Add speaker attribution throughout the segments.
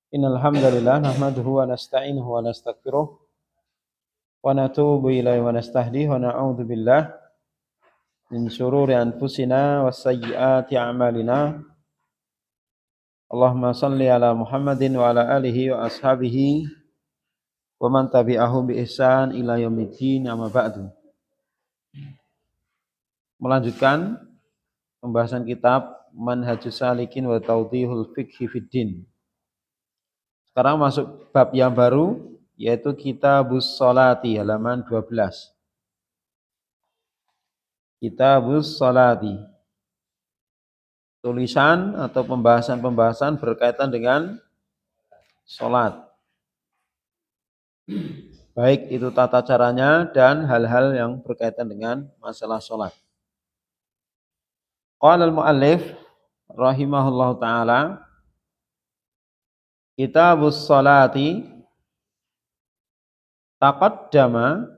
Speaker 1: Innal hamdalillah nahmaduhu wa nasta'inuhu wa nastaghfiruh wa natubu ilaihi wa nastahdihi wa na'udzu billah min syururi anfusina wa sayyiati a'malina. Allahumma shalli ala Muhammadin wa ala alihi wa ashabihi wa man tabi'ahum bi ihsan ila yaumiddin, amma ba'du. Melanjutkan pembahasan kitab Manhajus Salikin wa Tawdihul Fiqhi Fiddin. Sekarang masuk bab yang baru, yaitu Kitabus Sholati, halaman 12. Kitabus Sholati, tulisan atau pembahasan-pembahasan berkaitan dengan sholat, baik itu tata caranya dan hal-hal yang berkaitan dengan masalah sholat. Qala al-muallif rahimahullahu ta'ala, Kitabus Sholati taqaddama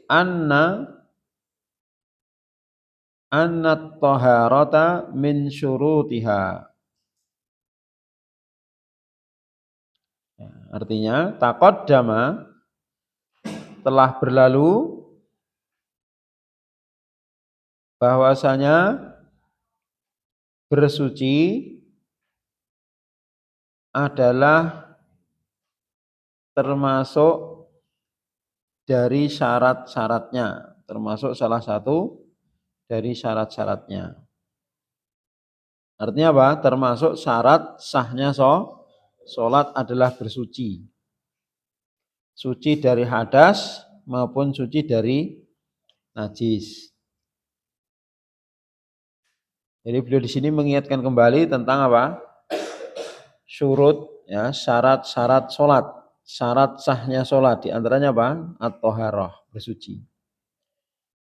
Speaker 1: anna at-taharata min syurutiha. Artinya taqaddama, telah berlalu, bahwasanya bersuci adalah termasuk dari syarat-syaratnya, termasuk salah satu dari syarat-syaratnya. Artinya apa? Termasuk syarat sahnya sholat adalah bersuci. Suci dari hadas maupun suci dari najis. Jadi beliau di sini mengingatkan kembali tentang apa? Syurut, ya, syarat-syarat sholat, syarat sahnya sholat. Di antaranya apa? At-thaharah, bersuci.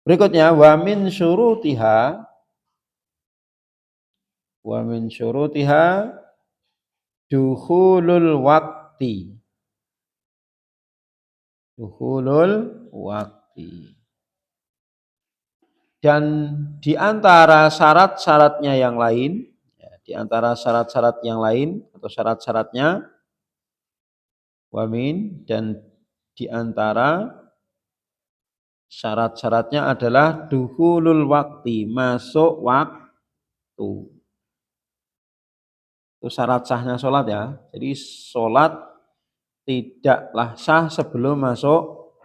Speaker 1: Berikutnya, wa min syurutiha dukhulul waqti. Dan di antara syarat-syaratnya yang lain, di antara syarat-syarat yang lain atau syarat-syaratnya, wamin, dan di antara syarat-syaratnya adalah dukhulul waqti, masuk waktu. Itu syarat sahnya sholat, ya. Jadi sholat tidaklah sah sebelum masuk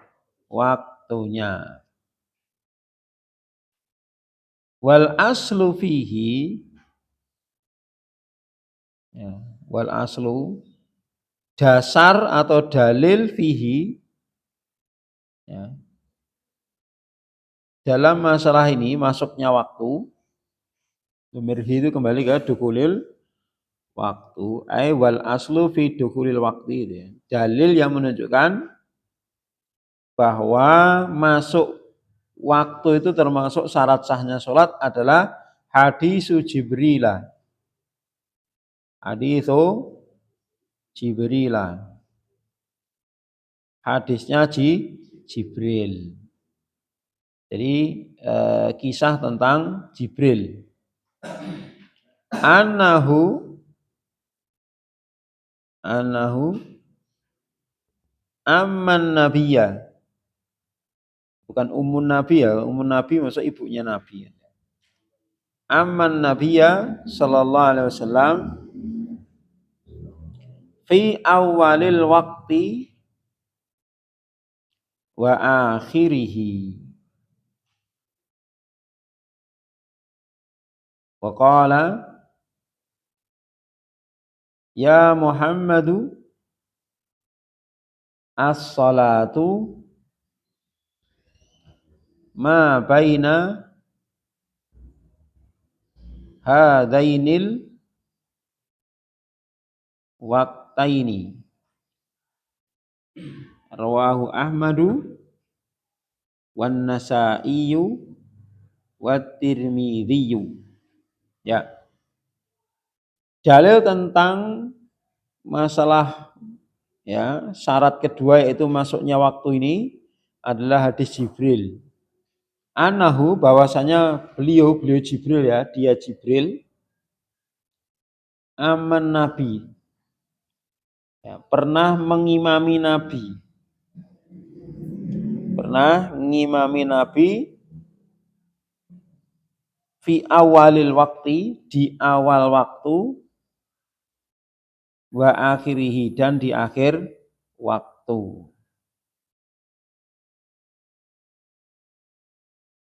Speaker 1: waktunya. Wal aslu fihi, ya, wal aslu, dasar atau dalil fihi, ya, dalam masalah ini masuknya waktu, dumirhi itu kembali ke dukhulil waktu, ay wal aslu fi dukhulil waktu, ya. Dalil yang menunjukkan bahwa masuk waktu itu termasuk syarat sahnya sholat adalah hadisu Jibril. Hadisu Jibril. Hadisnya Jibril. Jadi kisah tentang Jibril. Annahu amman nabiyya. Bukan ummun nabi, ya. Ummun nabi maksud ibunya nabi. Amman nabiyya sallallahu alaihi wasallam fi awalil waqti wa akhirihi. Wa qala ya Muhammadu as-salatu ma baina hadainil waqtaini. Rawahu Ahmadu wan Nasaiyu wat Tirmidzi. Ya. Dalil tentang masalah, ya, syarat kedua yaitu masuknya waktu ini adalah hadis Jibril. Anahu, bahwasanya beliau Jibril, ya, dia Jibril, aman Nabi. Ya, pernah mengimami Nabi. Pernah mengimami Nabi fi awalil waktu, di awal waktu, wa akhirihi, dan di akhir waktu.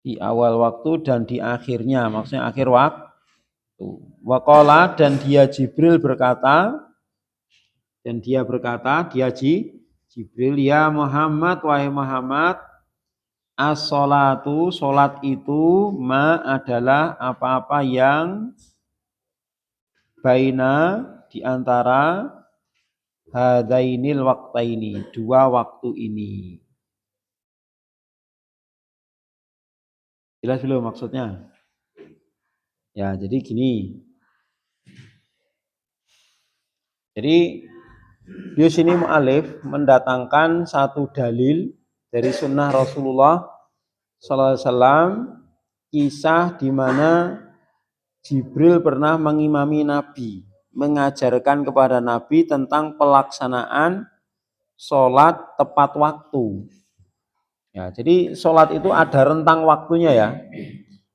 Speaker 1: Di awal waktu dan di akhirnya, maksudnya akhir waktu. Waqala, dan dia Jibril berkata, dia Jibril, ya Muhammad, wahai Muhammad, as-sholatu, sholat itu ma adalah apa-apa yang baina, di antara hadainil waktaini, dua waktu ini. Jelas belum maksudnya? Ya, jadi gini. Jadi di sini mu'alif mendatangkan satu dalil dari sunnah Rasulullah sallallahu alaihi wasallam, kisah di mana Jibril pernah mengimami Nabi, mengajarkan kepada Nabi tentang pelaksanaan sholat tepat waktu. Ya, jadi sholat itu ada rentang waktunya ya,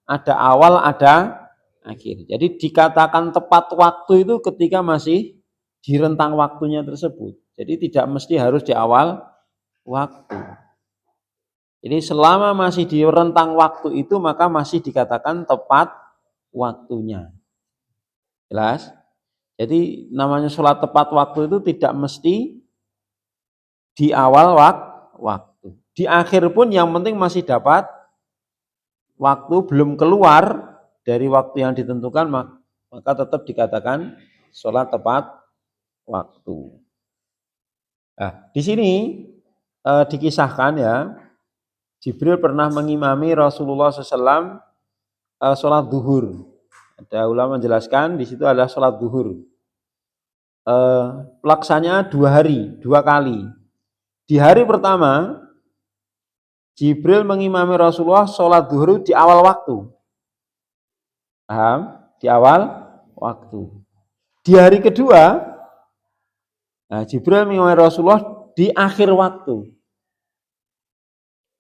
Speaker 1: ada awal, ada akhir. Jadi dikatakan tepat waktu itu ketika masih di rentang waktunya tersebut. Jadi tidak mesti harus di awal waktu. Jadi selama masih di rentang waktu itu maka masih dikatakan tepat waktunya. Jelas? Jadi namanya sholat tepat waktu itu tidak mesti di awal waktu. Di akhir pun yang penting masih dapat waktu, belum keluar dari waktu yang ditentukan, maka tetap dikatakan sholat tepat waktu. Nah, di sini dikisahkan ya, Jibril pernah mengimami Rasulullah SAW sholat duhur. Ada ulama menjelaskan di situ adalah sholat duhur. Pelaksanya 2 hari, 2 kali. Di hari pertama, Jibril mengimami Rasulullah sholat duhur di awal waktu. Paham? Di awal waktu. Di hari kedua, nah, Jibril mengimami Rasulullah di akhir waktu.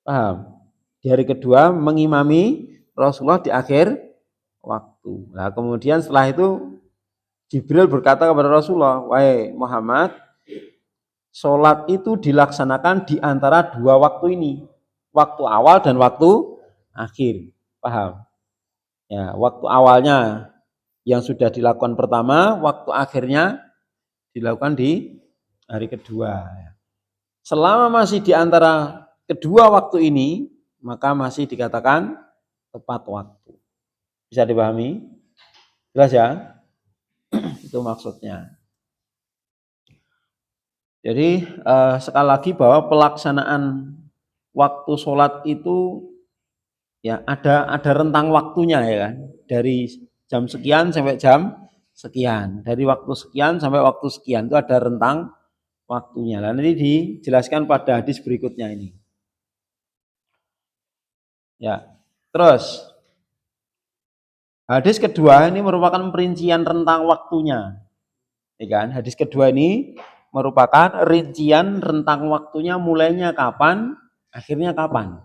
Speaker 1: Paham? Di hari kedua mengimami Rasulullah di akhir waktu. Nah, kemudian setelah itu Jibril berkata kepada Rasulullah, wahai Muhammad, sholat itu dilaksanakan di antara 2 waktu ini. Waktu awal dan waktu akhir. Paham? Ya, waktu awalnya yang sudah dilakukan pertama, waktu akhirnya dilakukan di hari kedua. Selama masih di antara kedua waktu ini, maka masih dikatakan tepat waktu. Bisa dipahami? Jelas ya? Itu maksudnya. Jadi sekali lagi bahwa pelaksanaan waktu sholat itu ya ada rentang waktunya ya kan. Dari jam sekian sampai jam sekian. Dari waktu sekian sampai waktu sekian itu ada rentang waktunya. Nah, nanti dijelaskan pada hadis berikutnya ini. Ya. Terus hadis kedua ini merupakan perincian rentang waktunya. Ya kan? Hadis kedua ini merupakan rincian rentang waktunya, mulainya kapan, akhirnya kapan.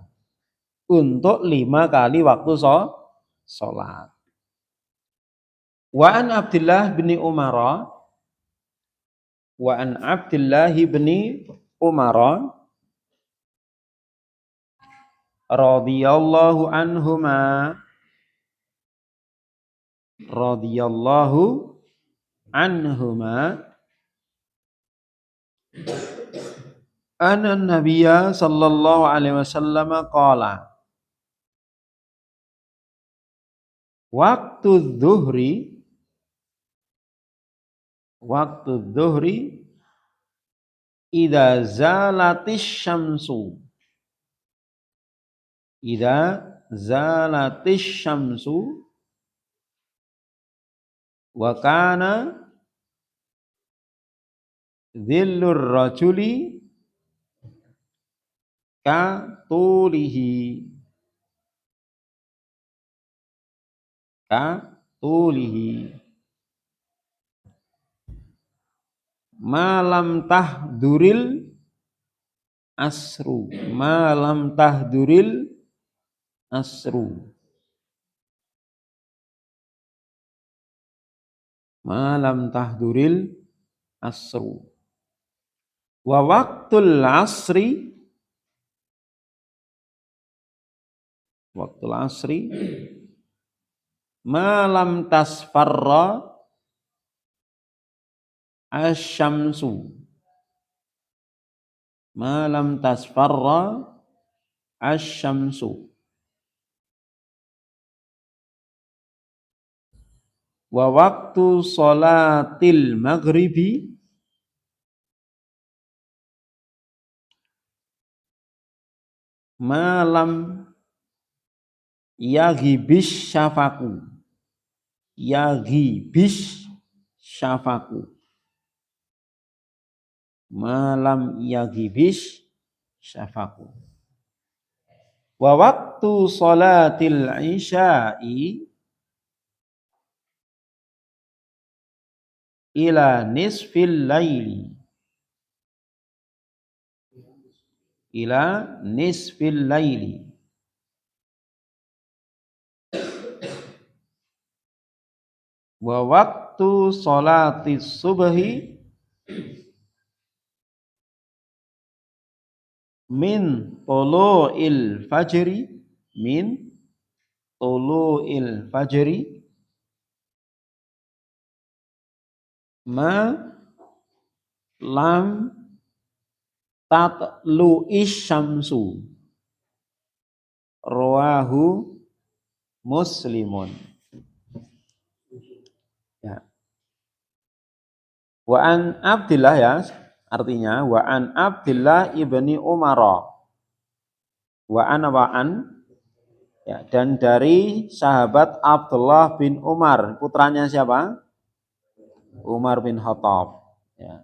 Speaker 1: Untuk 5 kali waktu sholat. Wa an Abdullah bin Umar, wa an Abdullah bin Umar radhiyallahu anhuma, radhiyallahu anhuma, anna nabiyya sallallahu alaihi wasallam qala, waktu dhuhri idza zalatis syamsu, idza zalatis syamsu wa kana dhillur rajuli ka tulihi, ka tulihi. malam tahduril asru, malam tahduril asru, malam tahduril asru. Wa waktul asri, waktul asri, malam tasfarra asyamsu, malam tasfarra asyamsu. Wa waktu sholatil maghribi, malam yaghibis syafaku, yaghibis syafaku, malam yaghibis syafaku. Wa waktu sholatil isya'i ila nisfil laili, ila nisfil laili. Wa waktu sholatis subhi min tulu'il fajri, min tulu'il fajri ma lam tatlu'ish syamsu, rawahu Muslimun. Ya. Wa an Abdillah, ya, artinya wa an Abdillah ibni Umar, wa an ya, dan dari sahabat Abdullah bin Umar, putranya siapa? Umar bin Khattab. Ya.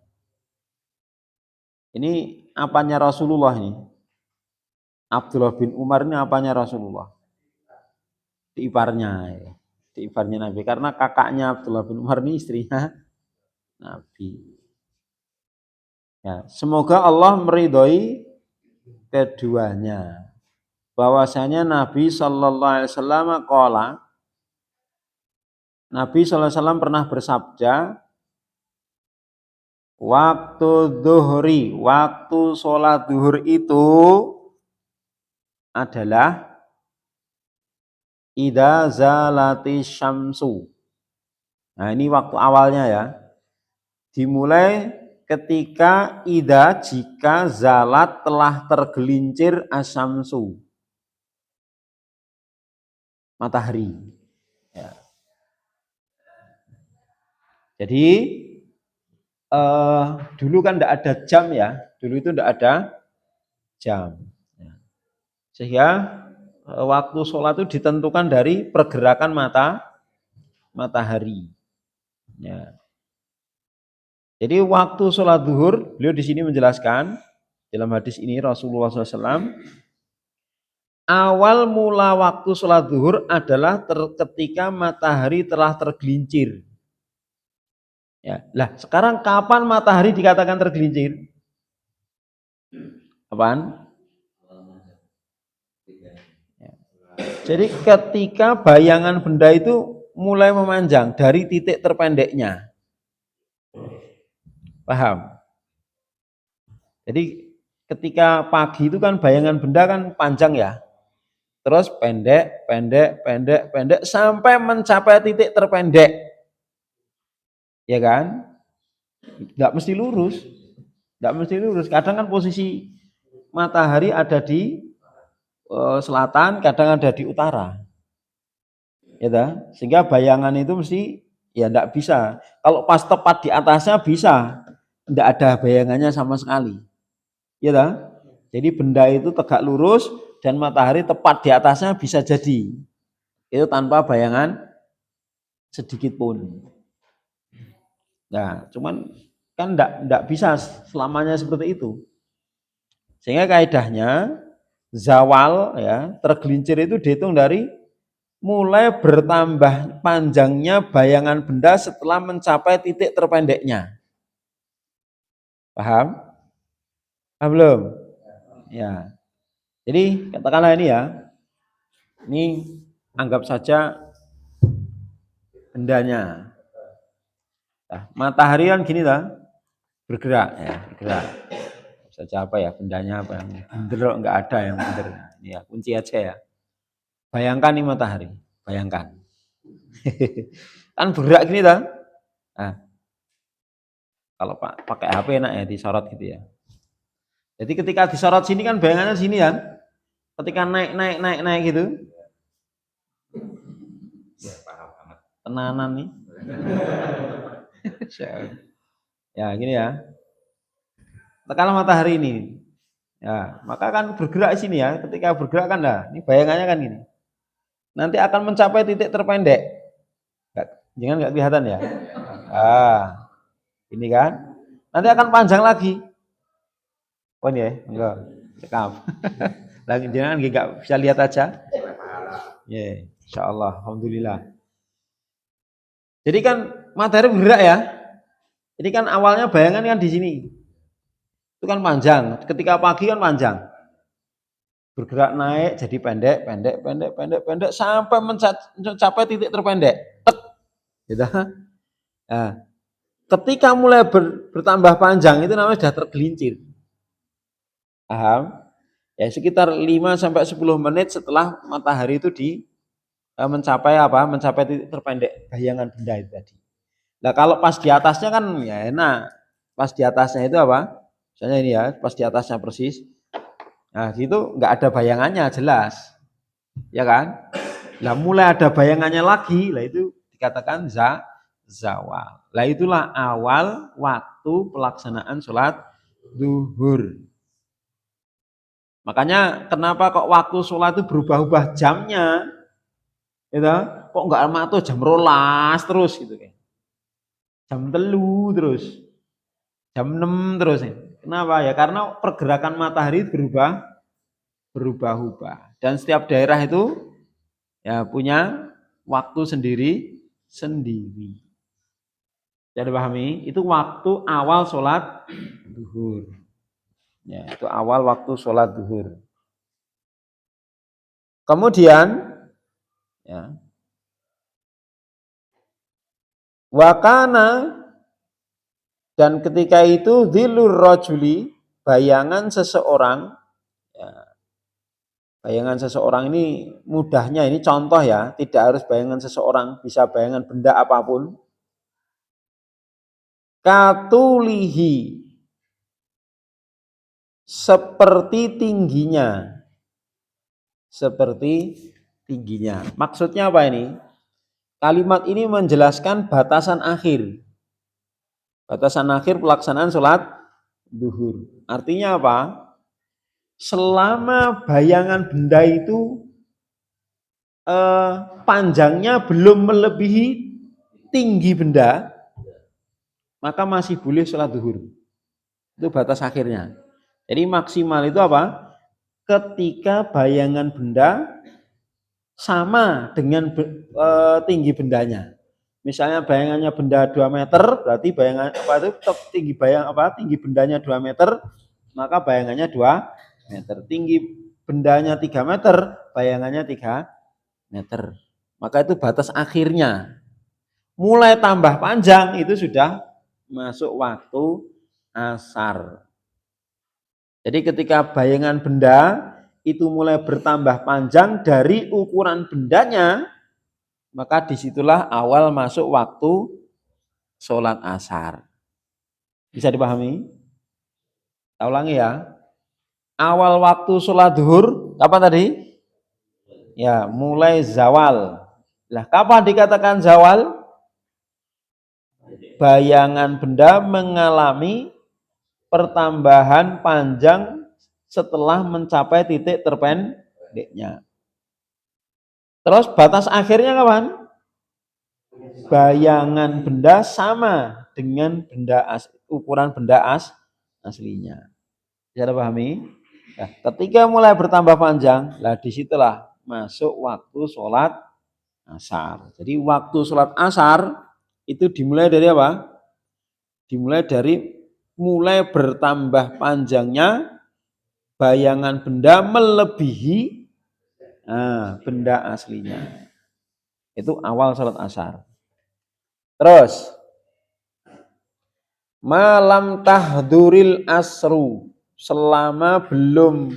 Speaker 1: Ini apanya Rasulullah ini? Abdullah bin Umar ini apanya Rasulullah? Diiparnya, ya. Diiparnya Nabi. Karena kakaknya Abdullah bin Umar ini istrinya Nabi. Ya, semoga Allah meridhoi keduanya. Bahwasanya Nabi Sallallahu Alaihi Wasallam qala, Nabi Sallallahu Alaihi Wasallam pernah bersabda, waktu zuhri, waktu sholat zuhur itu adalah idza zalati syamsu. Nah, ini waktu awalnya, ya. Dimulai ketika jika zalat telah tergelincir asyamsu, matahari. Ya. Jadi dulu kan tidak ada jam, ya. Dulu itu tidak ada jam. Sehingga waktu sholat itu ditentukan dari pergerakan matahari. Ya. Jadi waktu sholat zuhur, beliau di sini menjelaskan dalam hadis ini Rasulullah SAW, awal mula waktu sholat zuhur adalah ketika matahari telah tergelincir. Ya, lah sekarang kapan matahari dikatakan tergelincir? Apaan? Ya. Jadi ketika bayangan benda itu mulai memanjang dari titik terpendeknya. Paham? Jadi ketika pagi itu kan bayangan benda kan panjang, ya. Terus pendek, sampai mencapai titik terpendek. Ya kan? Enggak mesti lurus. Kadang kan posisi matahari ada di selatan, kadang ada di utara. Ya kan? Sehingga bayangan itu mesti ya enggak bisa. Kalau pas tepat di atasnya bisa, enggak ada bayangannya sama sekali. Ya kan? Jadi benda itu tegak lurus dan matahari tepat di atasnya bisa jadi. Itu tanpa bayangan sedikit pun. Nah, cuman kan enggak bisa selamanya seperti itu. Sehingga kaidahnya zawal, ya, tergelincir itu dihitung dari mulai bertambah panjangnya bayangan benda setelah mencapai titik terpendeknya. Paham? Paham belum? Ya. Jadi katakanlah ini ya. Ini anggap saja bendanya. Nah, matahari kan gini lah, bergerak ya, bergerak. Saja apa ya bendanya apa yang bener nggak ada yang bener. Ini ya kunci aja ya. Bayangkan nih matahari, bayangkan. Kan bergerak gini lah. Nah, kalau pakai HP enak ya disorot gitu ya. Jadi ketika disorot sini kan bayangannya sini kan. Ketika naik gitu. Tenanan nih. Ya gini ya. Tekanlah matahari ini. Ya, maka kan bergerak di sini ya. Ketika bergerak kan dah, ini bayangannya kan gini. Nanti akan mencapai titik terpendek. Jangan nggak kelihatan ya. Ini kan. Nanti akan panjang lagi. Oh ini ya, enggak. Cekap. Lagi jangan nggak bisa lihat aja. Ya, insyaallah, alhamdulillah. Jadi kan matahari bergerak ya. Ini kan awalnya bayangan kan di sini. Itu kan panjang. Ketika pagi kan panjang. Bergerak naik jadi pendek sampai mencapai titik terpendek. Gitu. Nah, ketika mulai bertambah panjang itu namanya sudah tergelincir. Paham? Ya sekitar 5 sampai 10 menit setelah matahari itu mencapai apa? Mencapai titik terpendek bayangan benda itu tadi. Nah, kalau pas di atasnya kan ya enak. Pas di atasnya itu apa? Misalnya ini ya, pas di atasnya persis. Nah, situ nggak ada bayangannya jelas. Ya kan? Nah, mulai ada bayangannya lagi, lah itu dikatakan zawal. Lah itulah awal waktu pelaksanaan sholat zuhur. Makanya kenapa kok waktu sholat itu berubah-ubah jamnya? Gitu? Kok nggak mato jam 12 terus gitu kan? Jam 3 terus, jam 6 terus. Kenapa ya? Karena pergerakan matahari berubah-ubah. Dan setiap daerah itu ya punya waktu sendiri. Jadi pahami? Itu waktu awal sholat zuhur. Ya, itu awal waktu sholat zuhur. Kemudian, ya, wakana dan ketika itu dhillur rajuli, bayangan seseorang, ya, bayangan seseorang ini mudahnya ini contoh ya, tidak harus bayangan seseorang, bisa bayangan benda apapun. Katulihi, seperti tingginya. Seperti tingginya. Maksudnya apa ini? Kalimat ini menjelaskan batasan akhir. Batasan akhir pelaksanaan sholat zuhur. Artinya apa? Selama bayangan benda itu panjangnya belum melebihi tinggi benda, maka masih boleh sholat zuhur. Itu batas akhirnya. Jadi maksimal itu apa? Ketika bayangan benda sama dengan tinggi bendanya. Misalnya bayangannya benda 2 meter, berarti bayangan apa itu tinggi bendanya 2 meter, maka bayangannya 2 meter. Tinggi bendanya 3 meter, bayangannya 3 meter. Maka itu batas akhirnya. Mulai tambah panjang itu sudah masuk waktu asar. Jadi ketika bayangan benda itu mulai bertambah panjang dari ukuran bendanya, maka disitulah awal masuk waktu sholat asar. Bisa dipahami? Saya ulangi ya. Awal waktu sholat zuhur, kapan tadi? Ya, mulai zawal. Lah, kapan dikatakan zawal? Bayangan benda mengalami pertambahan panjang setelah mencapai titik terpendeknya. Terus batas akhirnya kapan? Bayangan benda sama dengan ukuran benda aslinya. Bisa dipahami? Nah, ketika mulai bertambah panjang, lah disitulah masuk waktu sholat asar. Jadi waktu sholat asar itu dimulai dari apa? Dimulai dari mulai bertambah panjangnya bayangan benda melebihi benda aslinya. Itu awal salat asar. Terus malam tahduril asru, selama belum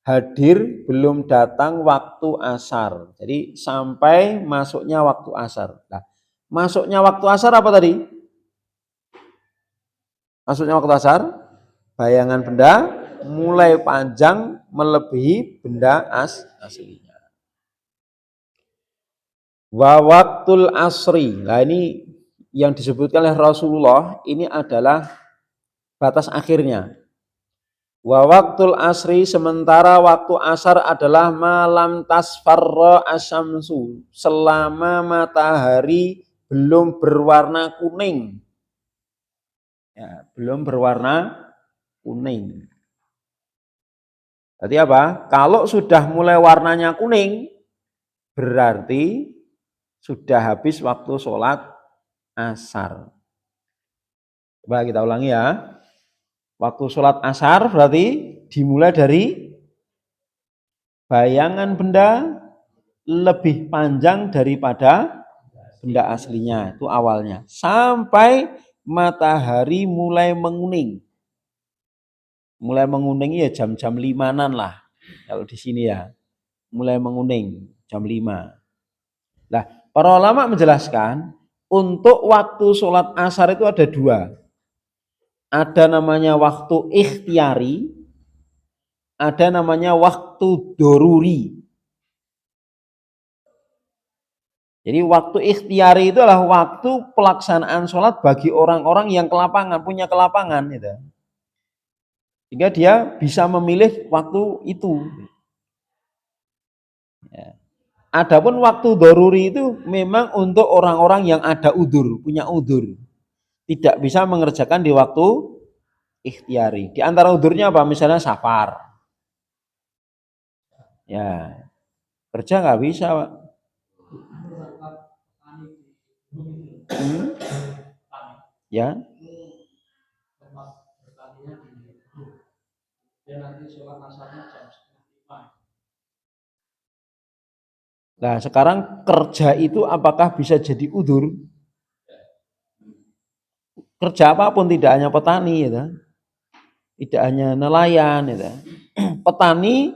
Speaker 1: hadir, belum datang waktu asar. Jadi sampai masuknya waktu asar. Nah, masuknya waktu asar apa tadi? Masuknya waktu asar, bayangan benda mulai panjang melebihi benda aslinya. Wa waktul asri. Nah ini yang disebutkan oleh Rasulullah ini adalah batas akhirnya. Wa waktul asri, sementara waktu asar adalah malam tasfarra asyamsu, selama matahari belum berwarna kuning. Ya, belum berwarna kuning. Berarti apa? Kalau sudah mulai warnanya kuning, berarti sudah habis waktu sholat asar. Coba kita ulangi ya. Waktu sholat asar berarti dimulai dari bayangan benda lebih panjang daripada benda aslinya. Itu awalnya. Sampai matahari mulai menguning. Mulai menguning ya jam-jam 5-an lah. Kalau di sini ya. Mulai menguning jam 5. Nah, para ulama menjelaskan untuk waktu sholat asar itu ada dua. Ada namanya waktu ikhtiari, ada namanya waktu doruri. Jadi waktu ikhtiari itu adalah waktu pelaksanaan sholat bagi orang-orang yang kelapangan, punya kelapangan. Gitu. Sehingga dia bisa memilih waktu itu. Ya. Adapun waktu doruri itu memang untuk orang-orang yang ada udur, punya udur. Tidak bisa mengerjakan di waktu ikhtiari. Di antara udurnya apa? Misalnya safar. Ya, kerja nggak bisa, Pak. Ya. Nah, sekarang kerja itu apakah bisa jadi udur? Kerja apapun, tidak hanya petani, ya, tidak hanya nelayan. Ya. Petani,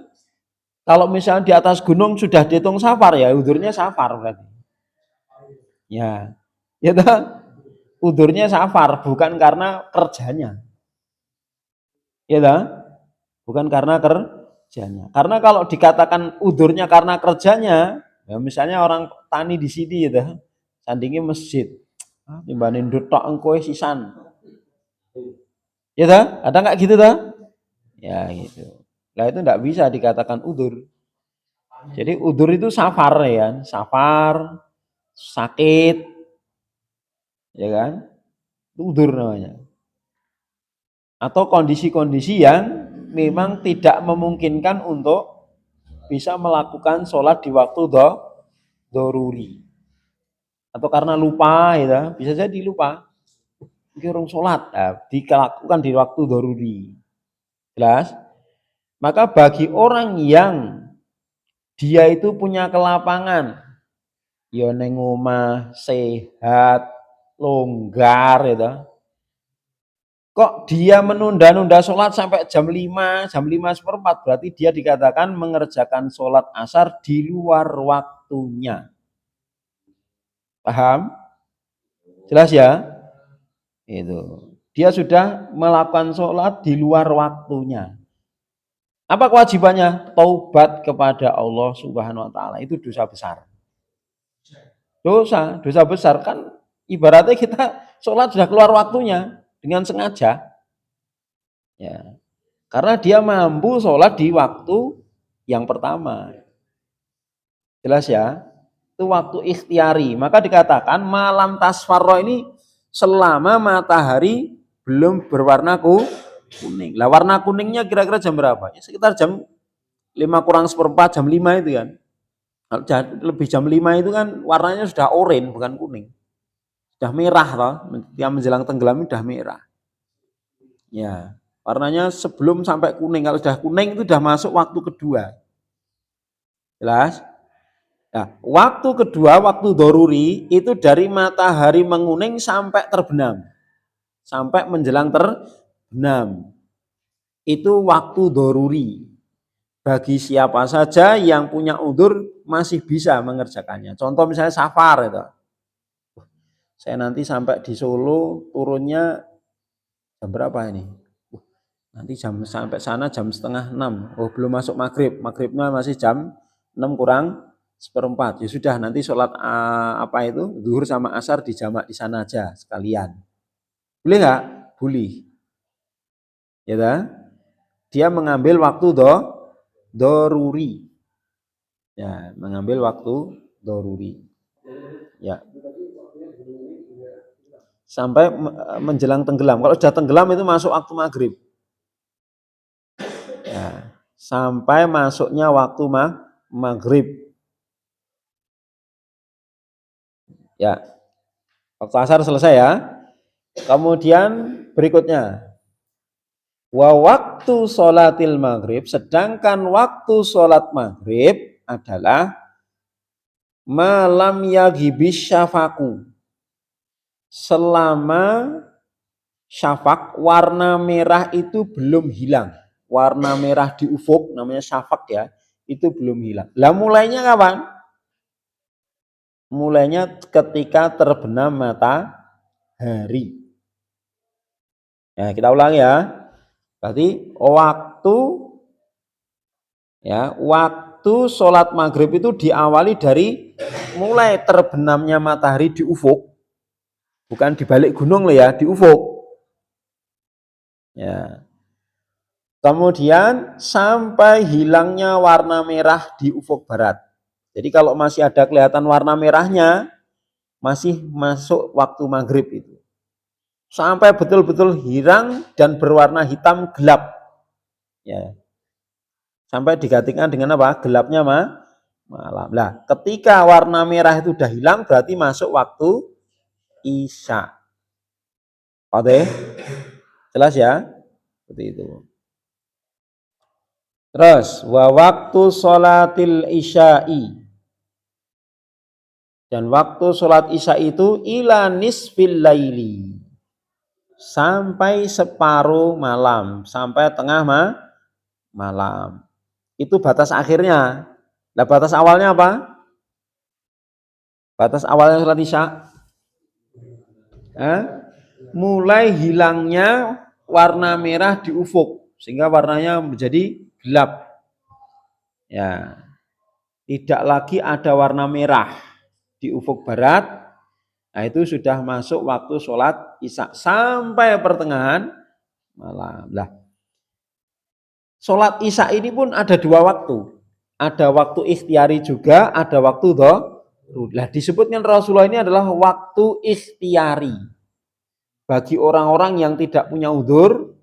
Speaker 1: kalau misalnya di atas gunung sudah dihitung safar, ya udurnya safar berarti. Ya, ya udurnya safar, bukan karena kerjanya. Ya, bukan karena kerjanya. Karena kalau dikatakan udurnya karena kerjanya, ya misalnya orang tani di sini ya, sandingi masjid, timbanin dutok engkoe sisan. Ya ada nggak gitu Ya gitu. Nah itu nggak bisa dikatakan udur. Jadi udur itu safar ya, safar, sakit, ya kan? Itu udur namanya. Atau kondisi-kondisi yang memang tidak memungkinkan untuk bisa melakukan sholat di waktu doruri. Atau karena lupa, ya, bisa jadi lupa. Ini orang sholat, dilakukan di waktu doruri. Jelas? Maka bagi orang yang dia itu punya kelapangan, ya neng omah, sehat, longgar, ya, kok dia menunda-nunda sholat sampai jam 5:04, berarti dia dikatakan mengerjakan sholat asar di luar waktunya. Paham? Jelas ya? Itu. Dia sudah melakukan sholat di luar waktunya. Apa kewajibannya? Taubat kepada Allah Subhanahu wa taala. Itu dosa besar. Dosa besar kan ibaratnya kita sholat sudah keluar waktunya dengan sengaja. Ya. Karena dia mampu sholat di waktu yang pertama. Jelas ya? Itu waktu ikhtiari. Maka dikatakan malam tasfarro ini selama matahari belum berwarna kuning. Lah warna kuningnya kira-kira jam berapa? Ya, sekitar jam 5:04, jam 5 itu kan. Kalau lebih jam 5 itu kan warnanya sudah oranye bukan kuning. Sudah merah toh, yang menjelang tenggelam sudah merah. Ya, warnanya sebelum sampai kuning. Kalau sudah kuning itu sudah masuk waktu kedua. Jelas? Nah, waktu kedua, waktu doruri itu dari matahari menguning sampai terbenam. Sampai menjelang terbenam. Itu waktu doruri. Bagi siapa saja yang punya udzur masih bisa mengerjakannya. Contoh misalnya safar itu. Saya nanti sampai di Solo turunnya jam berapa ini? Nanti sampai sana jam setengah 6. Oh, belum masuk maghrib. Maghribnya masih jam 6 kurang seperempat. Ya sudah, nanti sholat zuhur sama asar dijamak di sana aja sekalian. Boleh nggak? Boleh. Ya dah? Dia mengambil waktu doruri. Ya, mengambil waktu doruri. Ya. Sampai menjelang tenggelam. Kalau sudah tenggelam itu masuk waktu maghrib. Ya, sampai masuknya waktu maghrib. Ya, waktu asar selesai ya. Kemudian berikutnya, wa waktu sholatil maghrib, sedangkan waktu sholat maghrib adalah malam yaghibis syafaku, selama syafaq warna merah itu belum hilang. Warna merah di ufuk namanya syafaq ya, itu belum hilang. Lah mulainya kapan? Mulainya ketika terbenam matahari. Ya, kita ulang ya. Berarti waktu sholat maghrib itu diawali dari mulai terbenamnya matahari di ufuk. Bukan di balik gunung loh ya, di ufuk. Ya. Kemudian sampai hilangnya warna merah di ufuk barat. Jadi kalau masih ada kelihatan warna merahnya, masih masuk waktu maghrib itu. Sampai betul-betul hilang dan berwarna hitam gelap. Ya. Sampai digantikan dengan apa? Gelapnya malam. Nah, ketika warna merah itu udah hilang, berarti masuk waktu isya. Oke? Jelas ya? Seperti itu. Terus wa waktu sholatil isya'i, dan waktu sholat isya itu ila nisfil laili, sampai separuh malam, sampai tengah malam. Itu batas akhirnya. Nah, batas awalnya apa? Batas awalnya sholat isya, mulai hilangnya warna merah di ufuk sehingga warnanya menjadi gelap. Ya, tidak lagi ada warna merah di ufuk barat. Nah, itu sudah masuk waktu sholat isya sampai pertengahan malam. Lah, sholat isya ini pun ada dua waktu. Ada waktu ikhtiari juga, ada waktu Lah, disebutkan Rasulullah ini adalah waktu ikhtiari. Bagi orang-orang yang tidak punya udzur,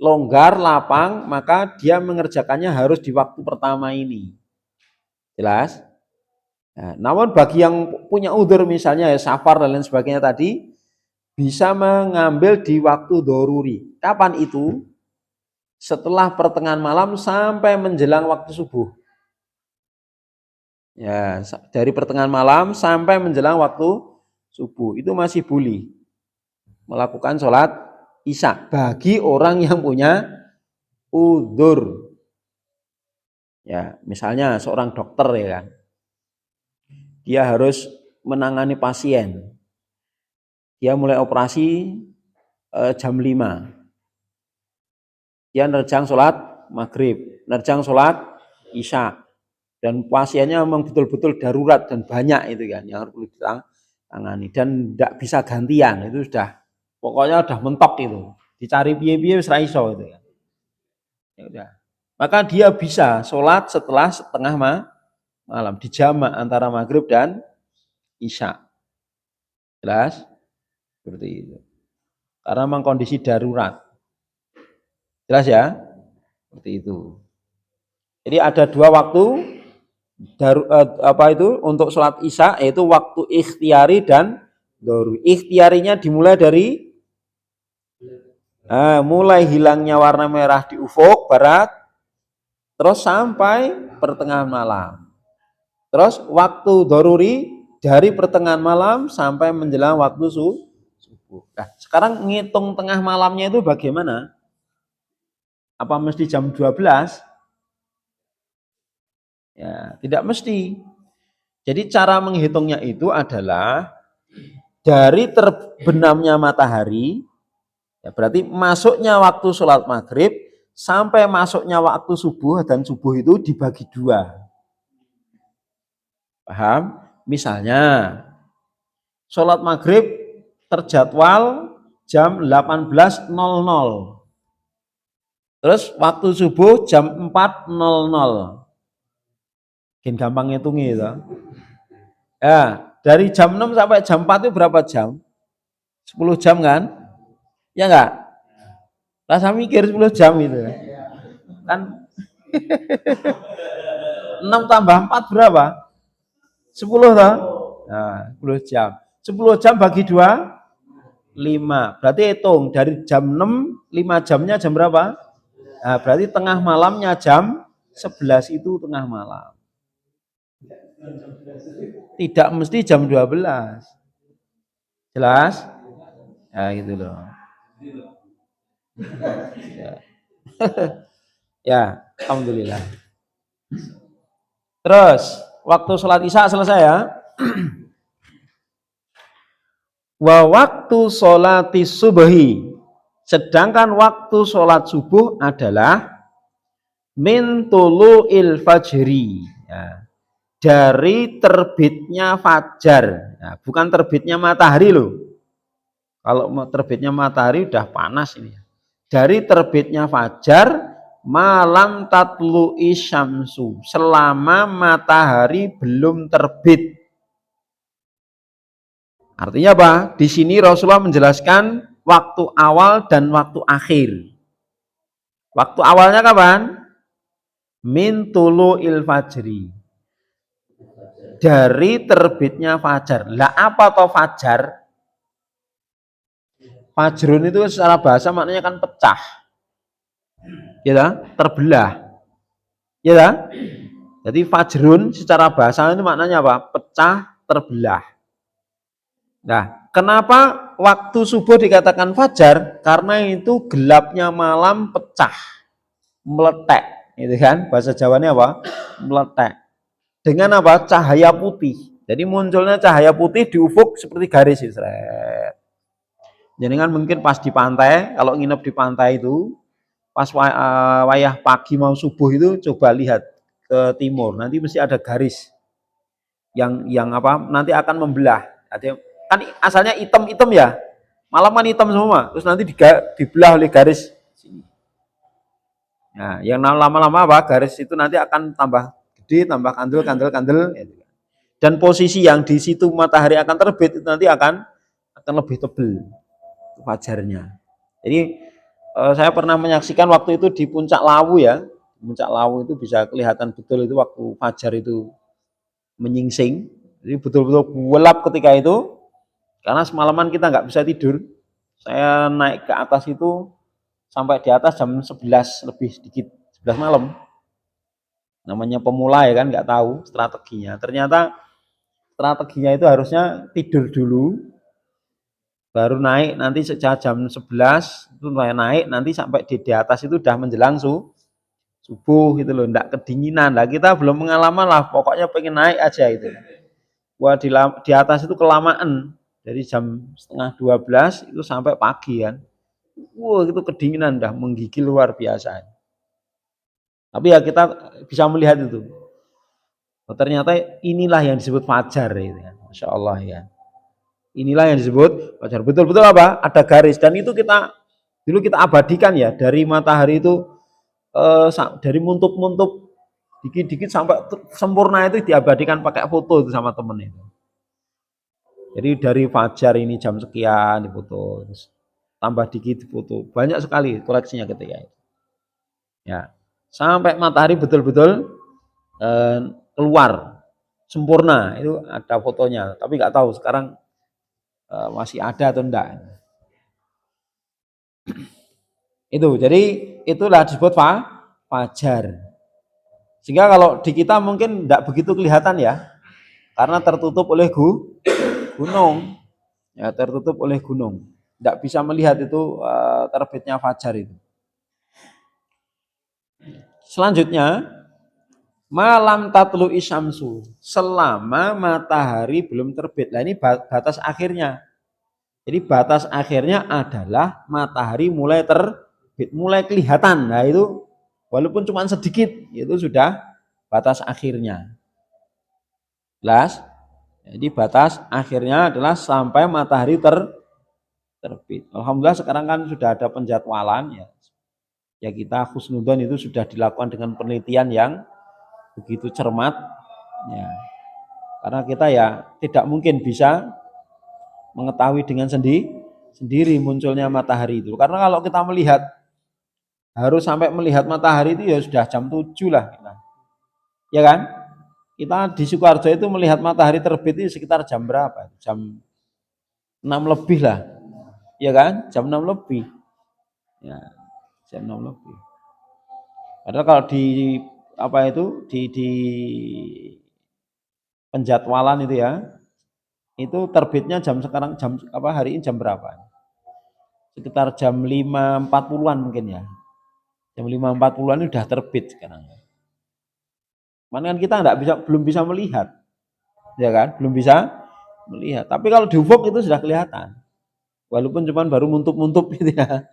Speaker 1: longgar, lapang, maka dia mengerjakannya harus di waktu pertama ini. Jelas? Nah, namun bagi yang punya udzur misalnya ya safar dan lain sebagainya tadi, bisa mengambil di waktu doruri. Kapan itu? Setelah pertengahan malam sampai menjelang waktu subuh. Ya, dari pertengahan malam sampai menjelang waktu subuh itu masih boleh melakukan sholat isya bagi orang yang punya udzur. Ya, misalnya seorang dokter ya kan, dia harus menangani pasien. Dia mulai operasi jam 5. Dia nerjang sholat maghrib, nerjang sholat isya. Dan pasiennya memang betul-betul darurat dan banyak itu kan yang harus ditangani dan tidak bisa gantian, itu sudah pokoknya udah mentok itu, dicari piye-piye wis ra iso itu kan. Ya udah. Maka dia bisa sholat setelah setengah malam dijamak antara maghrib dan isya. Jelas? Seperti itu. Karena memang kondisi darurat. Jelas ya? Seperti itu. Jadi ada dua waktu untuk sholat isya, yaitu waktu ikhtiari dan doruri. Ikhtiarinya dimulai dari Mulai hilangnya warna merah di ufuk barat, terus sampai pertengahan malam. Terus waktu doruri dari pertengahan malam sampai menjelang waktu subuh. Nah, sekarang ngitung tengah malamnya itu bagaimana? Apa mesti jam 12? Ya, tidak mesti. Jadi cara menghitungnya itu adalah dari terbenamnya matahari, ya berarti masuknya waktu sholat maghrib sampai masuknya waktu subuh, dan subuh itu dibagi dua. Paham? Misalnya sholat maghrib terjadwal jam 18.00. Terus waktu subuh jam 4.00. Mungkin gampang ngitungi itu. Ya, dari jam 6 sampai jam 4 itu berapa jam? 10 jam kan? Ya enggak? Rasa mikir 10 jam itu. Kan 6 tambah 4 berapa? 10 toh? Nah, 10 jam. 10 jam bagi 2, 5. Berarti hitung dari jam 6, 5 jamnya jam berapa? Nah, berarti tengah malamnya jam 11 itu tengah malam. Tidak mesti jam 12. Jelas? Ya gitu loh. Ya. Ya, alhamdulillah. Terus, waktu sholat isya selesai ya. Wa waktu sholati subhi. Sedangkan waktu sholat subuh adalah min tulu'il fajri. Ya. Dari terbitnya fajar. Nah, bukan terbitnya matahari loh. Kalau terbitnya matahari udah panas ini. Dari terbitnya fajar malam tatlu'i syamsu, selama matahari belum terbit. Artinya apa? Di sini Rasulullah menjelaskan waktu awal dan waktu akhir. Waktu awalnya kapan? Min tulu'il fajri. Dari terbitnya fajar. Lah apa toh fajar? Fajrun itu secara bahasa maknanya kan pecah. Ya, terbelah. Ya, jadi fajrun secara bahasa itu maknanya apa? Pecah, terbelah. Nah, kenapa waktu subuh dikatakan fajar? Karena itu gelapnya malam pecah, meletek, gitu kan? Bahasa Jawanya apa? Meletek. Dengan apa? Cahaya putih. Jadi munculnya cahaya putih di ufuk seperti garis Israel. Jadi kan mungkin pas di pantai, kalau nginep di pantai itu, pas wayah pagi mau subuh itu coba lihat ke timur, nanti mesti ada garis yang apa? Nanti akan membelah. Kan asalnya hitam-hitam ya, malaman hitam semua, terus nanti dibelah oleh garis sini. Nah, yang lama-lama apa? Garis itu nanti akan tambah gede, tambah kandel. Dan posisi yang di situ matahari akan terbit itu nanti akan lebih tebal fajarnya. Jadi saya pernah menyaksikan waktu itu di Puncak Lawu ya. Puncak Lawu itu bisa kelihatan betul itu waktu fajar itu menyingsing. Jadi betul-betul gelap ketika itu. Karena semalaman kita nggak bisa tidur. Saya naik ke atas itu sampai di atas jam 11 lebih sedikit, 11 malam. Namanya pemula ya kan, nggak tahu strateginya. Ternyata strateginya itu harusnya tidur dulu, baru naik nanti sejak jam 11 itu naik nanti sampai di atas itu udah menjelang subuh gitu loh, enggak kedinginan. Lah kita belum pengalaman lah, pokoknya pengen naik aja itu. Wah di atas itu kelamaan, dari jam setengah 12 itu sampai pagi kan. Wah itu kedinginan dah menggigil luar biasa. Tapi ya kita bisa melihat itu. Oh, ternyata inilah yang disebut fajar itu kan. Masya Allah ya. Inilah yang disebut fajar. Betul-betul apa? Ada garis, dan itu dulu kita abadikan ya, dari matahari itu dari muntuk-muntuk dikit-dikit sampai sempurna itu diabadikan pakai foto itu sama temen itu. Jadi dari fajar ini jam sekian difoto, terus tambah dikit difoto, banyak sekali koleksinya ketika itu. Ya, sampai matahari betul-betul keluar sempurna itu ada fotonya, tapi nggak tahu sekarang masih ada atau enggak. Itu. Jadi itulah disebut fajar. Sehingga kalau di kita mungkin tidak begitu kelihatan ya, karena tertutup oleh gunung. Ya, tertutup oleh gunung. Tidak bisa melihat itu terbitnya fajar itu. Selanjutnya, malam tatlu isyamsu, selama matahari belum terbit. Nah, ini batas akhirnya. Jadi batas akhirnya adalah matahari mulai terbit, mulai kelihatan. Nah, itu walaupun cuma sedikit, itu sudah batas akhirnya. Jelas? Jadi batas akhirnya adalah sampai matahari terbit. Alhamdulillah sekarang kan sudah ada penjadwalan ya. Ya kita husnudzon itu sudah dilakukan dengan penelitian yang begitu cermat ya. Karena kita ya tidak mungkin bisa mengetahui dengan sendiri munculnya matahari itu. Karena kalau kita melihat harus sampai melihat matahari itu ya sudah jam 7 lah kita. Ya kan? Kita di Sukoharjo itu melihat matahari terbit itu sekitar jam berapa? Jam 6 lebih lah. Ya kan? Jam 6 lebih. Ya, jam 6 lebih. Padahal kalau di apa itu di penjadwalan itu ya, itu terbitnya jam sekarang jam apa hari ini jam berapa? Sekitar jam 5.40-an mungkin ya. Jam 5.40-an itu sudah terbit sekarang. Mana kan kita belum bisa melihat. Ya kan? Belum bisa melihat. Tapi kalau di ufuk itu sudah kelihatan. Walaupun cuma baru muntup-muntup gitu ya.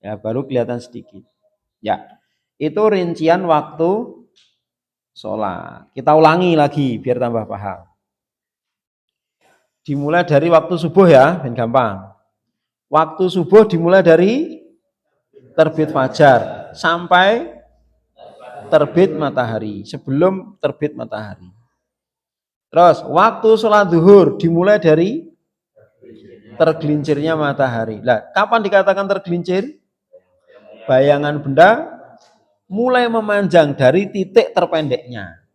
Speaker 1: Ya, baru kelihatan sedikit. Ya. Itu rincian waktu sholat. Kita ulangi lagi biar tambah paham. Dimulai dari waktu subuh ya, ben gampang. Waktu subuh dimulai dari terbit fajar sampai terbit matahari, sebelum terbit matahari. Terus waktu sholat zuhur dimulai dari tergelincirnya matahari. Nah, kapan dikatakan tergelincir? Bayangan benda mulai memanjang dari titik terpendeknya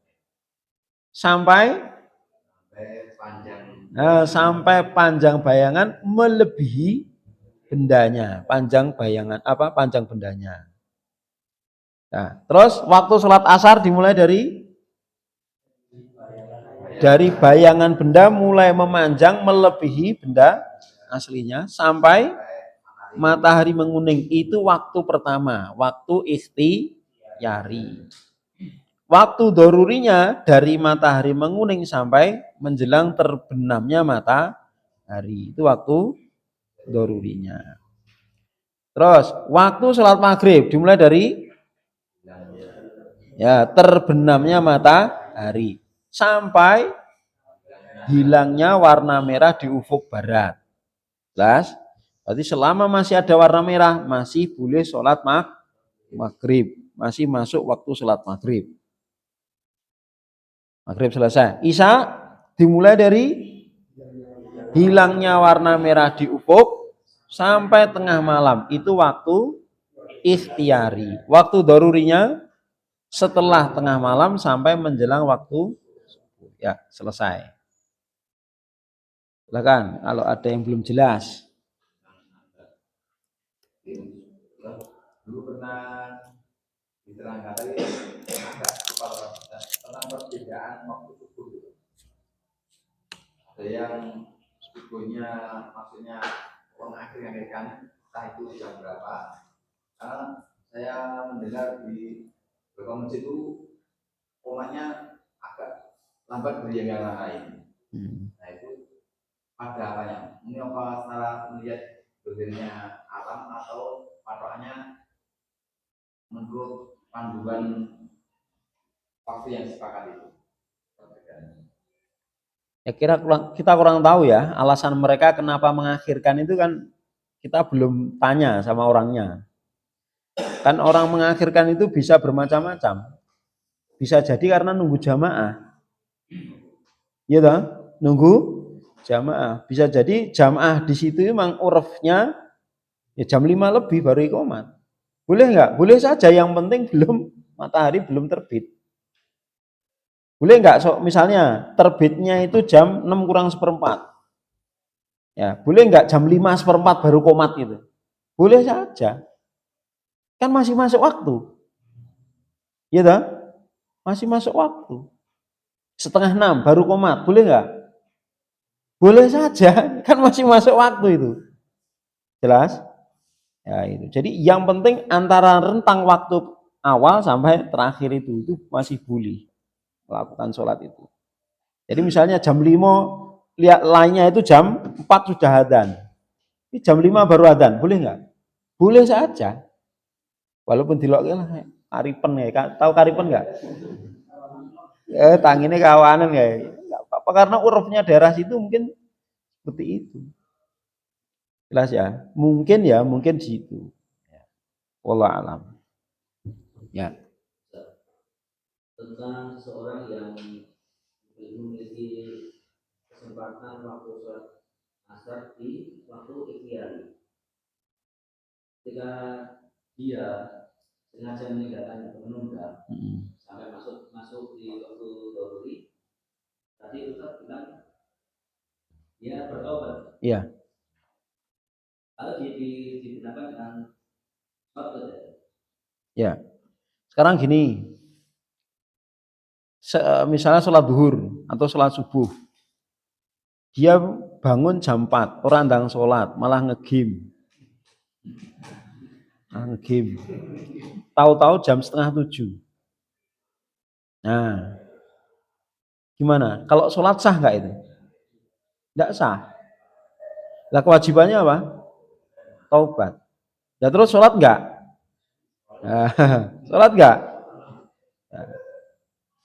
Speaker 1: sampai panjang bayangan melebihi bendanya, panjang bayangan apa? Panjang bendanya. Nah, terus waktu sholat asar dimulai dari bayangan benda mulai memanjang melebihi benda aslinya sampai matahari menguning. Itu waktu pertama, waktu ikhtiyari. Waktu dorurinya dari matahari menguning sampai menjelang terbenamnya matahari. Itu waktu dorurinya. Terus waktu sholat maghrib dimulai dari ya terbenamnya matahari sampai hilangnya warna merah di ufuk barat. Jelas? Berarti selama masih ada warna merah masih boleh sholat maghrib, masih masuk waktu sholat maghrib. Maghrib selesai. Isya dimulai dari hilangnya warna merah di ufuk sampai tengah malam. Itu waktu ikhtiyari. Waktu darurinya setelah tengah malam sampai menjelang waktu ya selesai. Silakan kalau ada yang belum jelas.
Speaker 2: Dulu pernah diterangkan tadi agak tentang perbedaan waktu subuh. Ada yang subuhnya maksudnya mengakhirkan entah itu jam berapa. Karena saya mendengar di beberapa masjid itu komatnya agak lambat dari yang lain. Nah itu pada apanya? Ini apa secara melihat berdirinya alam atau patokannya menurut panduan waktu yang sepakat itu?
Speaker 1: Ya kita kurang tahu ya alasan mereka kenapa mengakhirkan itu kan kita belum tanya sama orangnya. Kan orang mengakhirkan itu bisa bermacam-macam. Bisa jadi karena nunggu jamaah. Iya toh? Nunggu jamaah. Bisa jadi jamaah di situ memang urufnya ya jam 5 lebih baru iqomat. Boleh enggak? Boleh saja, yang penting matahari belum terbit. Boleh enggak misalnya terbitnya itu jam 6 kurang seperempat. Ya, boleh enggak jam 5 seperempat baru qomat gitu? Boleh saja. Kan masih masuk waktu. Iya toh? Masih masuk waktu. 5:30 baru komat, boleh nggak? Boleh saja, kan masih masuk waktu itu. Jelas? Ya itu. Jadi yang penting antara rentang waktu awal sampai terakhir itu masih boleh melakukan sholat itu. Jadi misalnya jam 5, lihat lainnya itu jam 4 sudah adzan. Ini jam 5 baru adzan, boleh nggak? Boleh saja. Walaupun diloknya lah karipen ya. Tahu karipen nggak? Tanginnya kawanan ya. Nggak apa-apa karena urufnya daerah situ mungkin seperti itu. Jelas ya? Mungkin di situ. Wallah alam. Ya.
Speaker 3: Tentang seseorang yang memiliki kesempatan waktu sholat asar di waktu ikhtiar. Ketika dia sengaja meninggalkan atau menunda sampai masuk di waktu doruri, tadi Ustaz bilang dia bertobat.
Speaker 1: Iya.
Speaker 3: Kalau digunakan dengan waktu
Speaker 1: ya. Sekarang gini, misalnya sholat duhur atau sholat subuh, dia bangun jam 4, orang ndang sholat, malah ngegame. Tahu-tahu jam 6:30. Nah, gimana? Kalau sholat sah nggak itu? Nggak sah. Lah kewajibannya apa? Taubat. Ya terus sholat nggak? Nah, sholat nggak?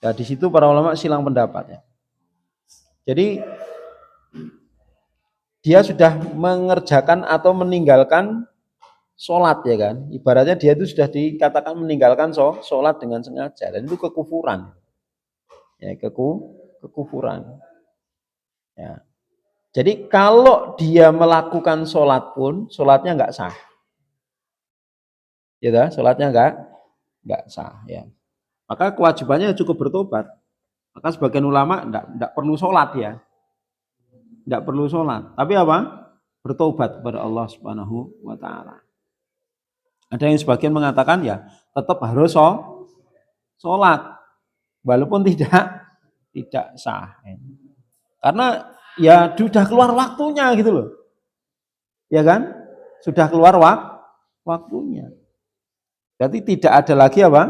Speaker 1: Ya di situ para ulama silang pendapat ya. Jadi dia sudah mengerjakan atau meninggalkan sholat ya kan. Ibaratnya dia itu sudah dikatakan meninggalkan sholat dengan sengaja dan itu kekufuran. Ya, kekufuran. Ya. Jadi kalau dia melakukan sholat pun sholatnya nggak sah. Ya, sholatnya nggak sah ya. Maka kewajibannya cukup bertobat. Maka sebagian ulama enggak perlu sholat ya. Enggak perlu sholat. Tapi apa? Bertobat kepada Allah Subhanahu wa taala. Ada yang sebagian mengatakan ya tetap harus sholat. Walaupun tidak sah. Karena ya sudah keluar waktunya gitu loh. Ya kan? Sudah keluar waktunya. Berarti tidak ada lagi apa?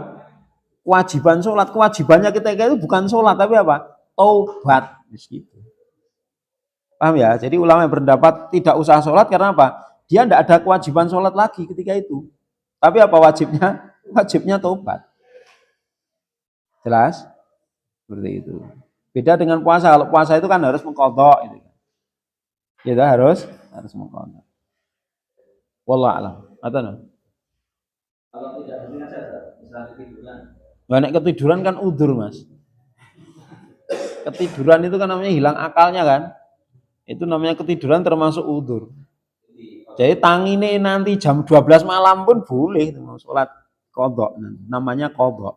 Speaker 1: Kewajiban sholat. Kewajibannya kita itu bukan sholat tapi apa? Taubat. Gitu. Paham ya? Jadi ulama yang berpendapat tidak usah sholat karena apa? Dia tidak ada kewajiban sholat lagi ketika itu. Tapi apa wajibnya? Wajibnya taubat. Jelas? Seperti itu. Beda dengan puasa. Kalau puasa itu kan harus mengqadha gitu. Ya harus mengqadha. Wallah alam. Atau no?
Speaker 3: Kalau tidak sengaja, misalnya ketiduran.
Speaker 1: Banyak ketiduran kan udur mas. Ketiduran itu kan namanya hilang akalnya kan. Itu namanya ketiduran termasuk udur. Jadi tangine nanti jam 12 malam pun boleh sholat qadha. Namanya qadha.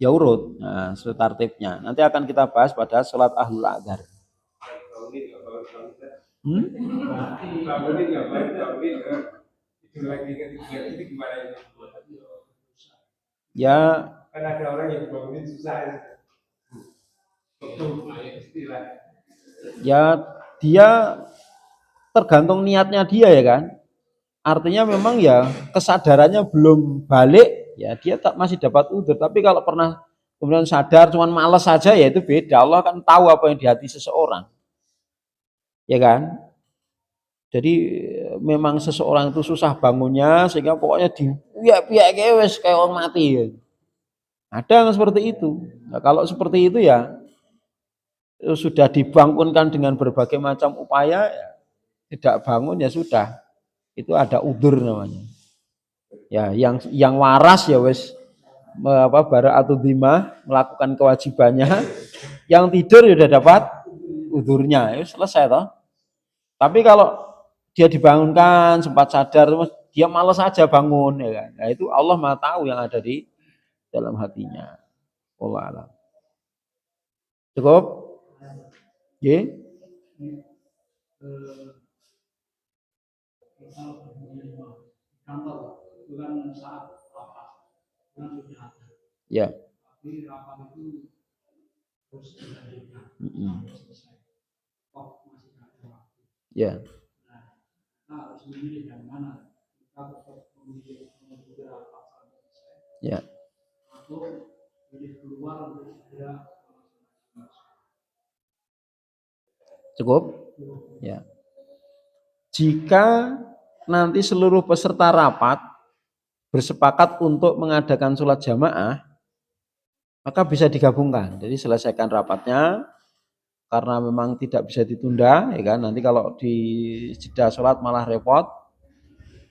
Speaker 1: Ya urut. Nah, tartibnya. Nanti akan kita bahas pada sholat ahlul adzhar. Ya. Kan ada orang yang bangunin susah. Ya dia tergantung niatnya dia ya kan. Artinya memang ya kesadarannya belum balik ya dia masih dapat udzur. Tapi kalau pernah kemudian sadar cuman malas saja ya itu beda. Allah kan tahu apa yang di hati seseorang. Ya kan? Jadi memang seseorang itu susah bangunnya sehingga pokoknya dipiak-piak kayak orang mati ya. Ada yang seperti itu. Nah, kalau seperti itu ya sudah dibangunkan dengan berbagai macam upaya ya, tidak bangun ya sudah. Itu ada udzur namanya. Ya, yang waras ya wes bara'atu dhimah melakukan kewajibannya. Yang tidur ya udah dapat udzurnya. Ya selesai toh. Tapi kalau dia dibangunkan sempat sadar dia malas saja bangun ya kan. Nah, itu Allah Maha tahu yang ada di dalam hatinya. Allah alam. Cukup? Ya.
Speaker 4: bukan saat rapat, bukan sudah ada.
Speaker 1: Ya.
Speaker 4: Tapi rapat itu terus dilanjutkan. Selesai. Oh, masih ada waktu.
Speaker 1: Ya.
Speaker 4: Nah, kita harus memilih yang mana. Kita tetap memilih menunggu rapat sampai selesai.
Speaker 1: Ya.
Speaker 4: Atau pilih keluar untuk segera.
Speaker 1: Cukup? Ya. Jika nanti seluruh peserta rapat bersepakat untuk mengadakan sholat jamaah, maka bisa digabungkan. Jadi selesaikan rapatnya, karena memang tidak bisa ditunda, ya kan? Nanti kalau di jeda sholat malah repot,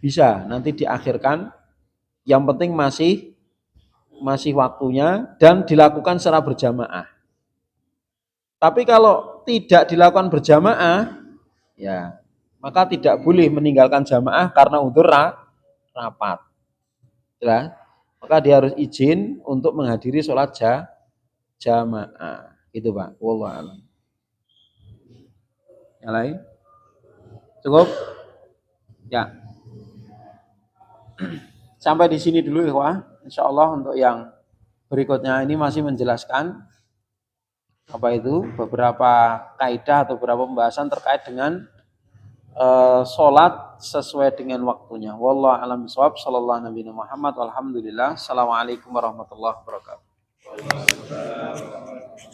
Speaker 1: bisa nanti diakhirkan. Yang penting masih waktunya dan dilakukan secara berjamaah. Tapi kalau tidak dilakukan berjamaah, ya maka tidak boleh meninggalkan jamaah karena udzur rapat. Jelas? Maka dia harus izin untuk menghadiri sholat jamaah. Itu Pak. Wallahu a'lam. Yang lain? Cukup? Ya. Sampai di sini dulu ya. Insyaallah untuk yang berikutnya ini masih menjelaskan apa itu beberapa kaidah atau beberapa pembahasan terkait dengan sholat sesuai dengan waktunya. Wallahu a'lam bishawab. Sallallahu Nabi Muhammad. Walhamdulillah. Assalamualaikum warahmatullahi wabarakatuh.